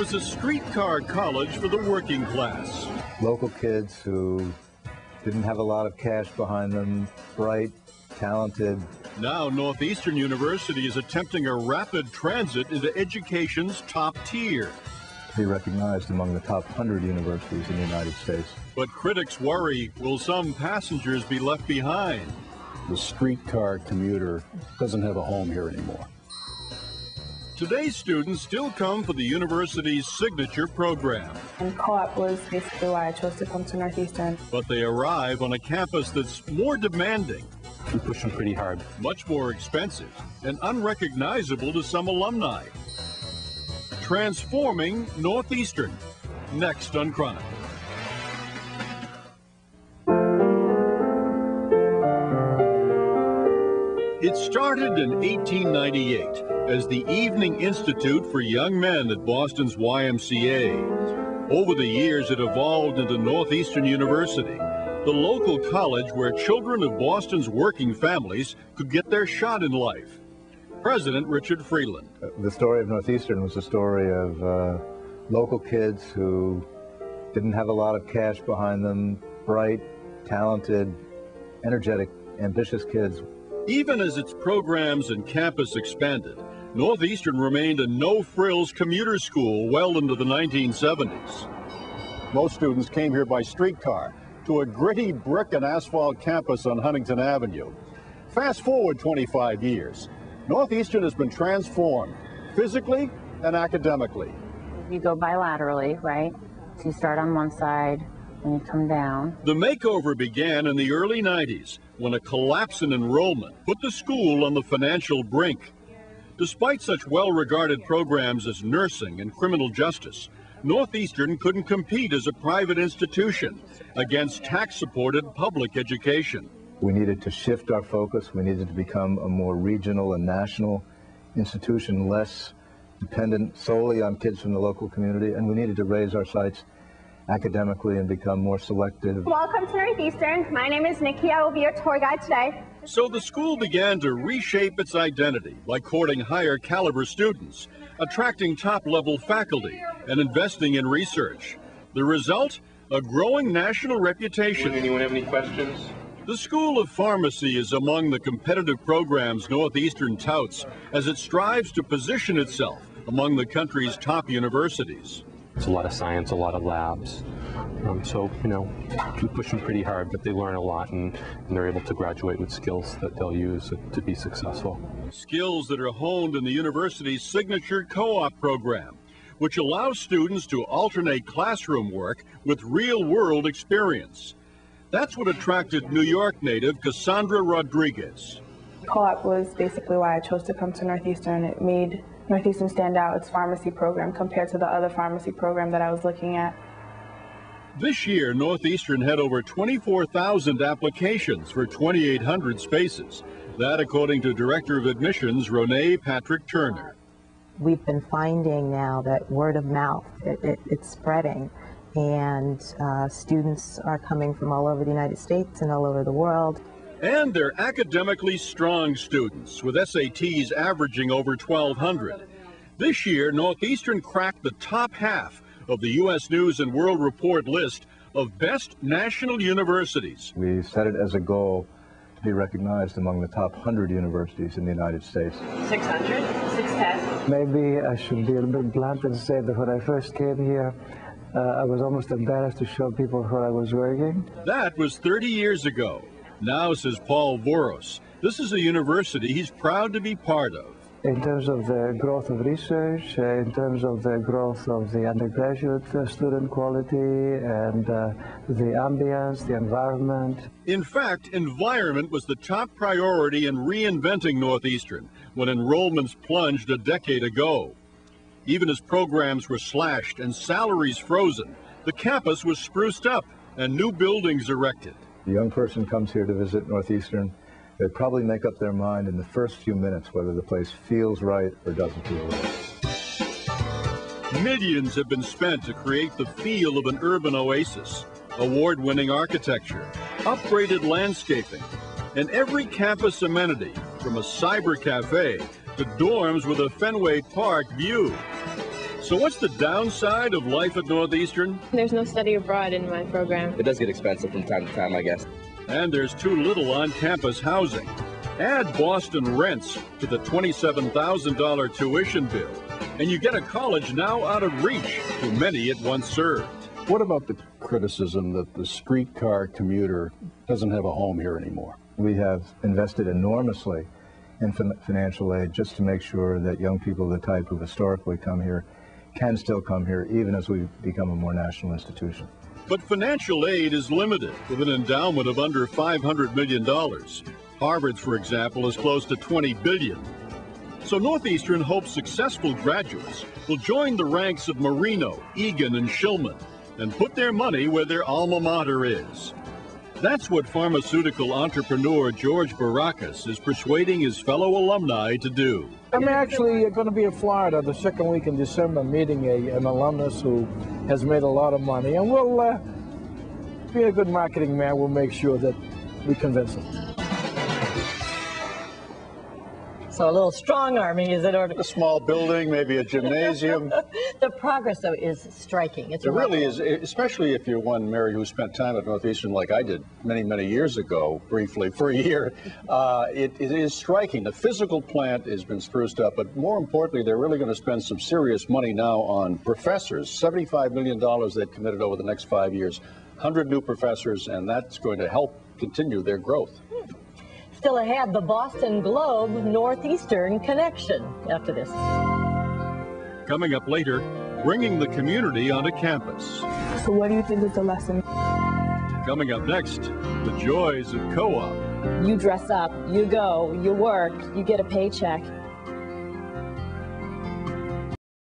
was a streetcar college for the working class. Local kids who didn't have a lot of cash behind them, bright, talented. Now Northeastern University is attempting a rapid transit into education's top tier. To be recognized among the top 100 universities in the United States. But critics worry, will some passengers be left behind? The streetcar commuter doesn't have a home here anymore. Today's students still come for the university's signature program. And co-op was basically why I chose to come to Northeastern. But they arrive on a campus that's more demanding. We push them pretty hard. Much more expensive and unrecognizable to some alumni. Transforming Northeastern, next on Chronicle. It started in 1898 as the Evening Institute for Young Men at Boston's YMCA. Over the years, it evolved into Northeastern University, the local college where children of Boston's working families could get their shot in life. President Richard Freeland. The story of Northeastern was a story of local kids who didn't have a lot of cash behind them, bright, talented, energetic, ambitious kids. Even as its programs and campus expanded, Northeastern remained a no-frills commuter school well into the 1970s. Most students came here by streetcar to a gritty brick and asphalt campus on Huntington Avenue. Fast forward 25 years, Northeastern has been transformed physically and academically. You go bilaterally, right? So you start on one side and you come down. The makeover began in the early 90s when a collapse in enrollment put the school on the financial brink. Despite such well-regarded programs as nursing and criminal justice, Northeastern couldn't compete as a private institution against tax-supported public education. We needed to shift our focus. We needed to become a more regional and national institution, less dependent solely on kids from the local community, and we needed to raise our sights academically and become more selective. Welcome to Northeastern. My name is Nikki. I will be your tour guide today. So the school began to reshape its identity by courting higher caliber students, attracting top-level faculty, and investing in research. The result? A growing national reputation. Anyone have any questions? The School of Pharmacy is among the competitive programs Northeastern touts as it strives to position itself among the country's top universities. It's a lot of science, a lot of labs. So, you know, we push them pretty hard, but they learn a lot and they're able to graduate with skills that they'll use to be successful. Skills that are honed in the university's signature co-op program, which allows students to alternate classroom work with real-world experience. That's what attracted New York native Cassandra Rodriguez. Co-op was basically why I chose to come to Northeastern. It made Northeastern stand out, its pharmacy program, compared to the other pharmacy program that I was looking at. This year, Northeastern had over 24,000 applications for 2,800 spaces. That according to Director of Admissions, Renee Patrick Turner. We've been finding now that word of mouth, it's spreading, and students are coming from all over the United States and all over the world. And they're academically strong students, with SATs averaging over 1,200. This year, Northeastern cracked the top half of the U.S. News and World Report list of best national universities. We set it as a goal to be recognized among the top 100 universities in the United States. 600, 610. Maybe I should be a little bit blunt and say that when I first came here, I was almost embarrassed to show people where I was working. That was 30 years ago. Now, says Paul Voros, this is a university he's proud to be part of. In terms of the growth of research, in terms of the growth of the undergraduate student quality, and the ambience, the environment. In fact, environment was the top priority in reinventing Northeastern when enrollments plunged a decade ago. Even as programs were slashed and salaries frozen, the campus was spruced up and new buildings erected. A young person comes here to visit Northeastern, they'd probably make up their mind in the first few minutes whether the place feels right or doesn't feel right. Millions have been spent to create the feel of an urban oasis, award-winning architecture, upgraded landscaping, and every campus amenity, from a cyber cafe to dorms with a Fenway Park view. So what's the downside of life at Northeastern? There's no study abroad in my program. It does get expensive from time to time, I guess. And there's too little on-campus housing. Add Boston rents to the $27,000 tuition bill, and you get a college now out of reach to many it once served. What about the criticism that the streetcar commuter doesn't have a home here anymore? We have invested enormously in financial aid just to make sure that young people of the type who historically come here can still come here even as we become a more national institution. But financial aid is limited with an endowment of under $500 million. Harvard's, for example, is close to $20 billion. So Northeastern hopes successful graduates will join the ranks of Marino, Egan, and Shillman and put their money where their alma mater is. That's what pharmaceutical entrepreneur George Baracus is persuading his fellow alumni to do. I'm actually going to be in Florida the second week in December meeting an alumnus who has made a lot of money, and we'll be a good marketing man. We'll make sure that we convince him. So a little strong-arming is in order. A small building, maybe a gymnasium. The progress, though, is striking. It really is, especially if you're one, Mary, who spent time at Northeastern like I did many, many years ago, briefly, for a year. It is striking. The physical plant has been spruced up, but more importantly, they're really going to spend some serious money now on professors. $75 million they've committed over the next 5 years. 100 new professors, and that's going to help continue their growth. Still ahead, the Boston Globe Northeastern connection after this. Coming up later, bringing the community onto campus. So what do you think is the lesson? Coming up next, the joys of co-op. You dress up, you go, you work, you get a paycheck,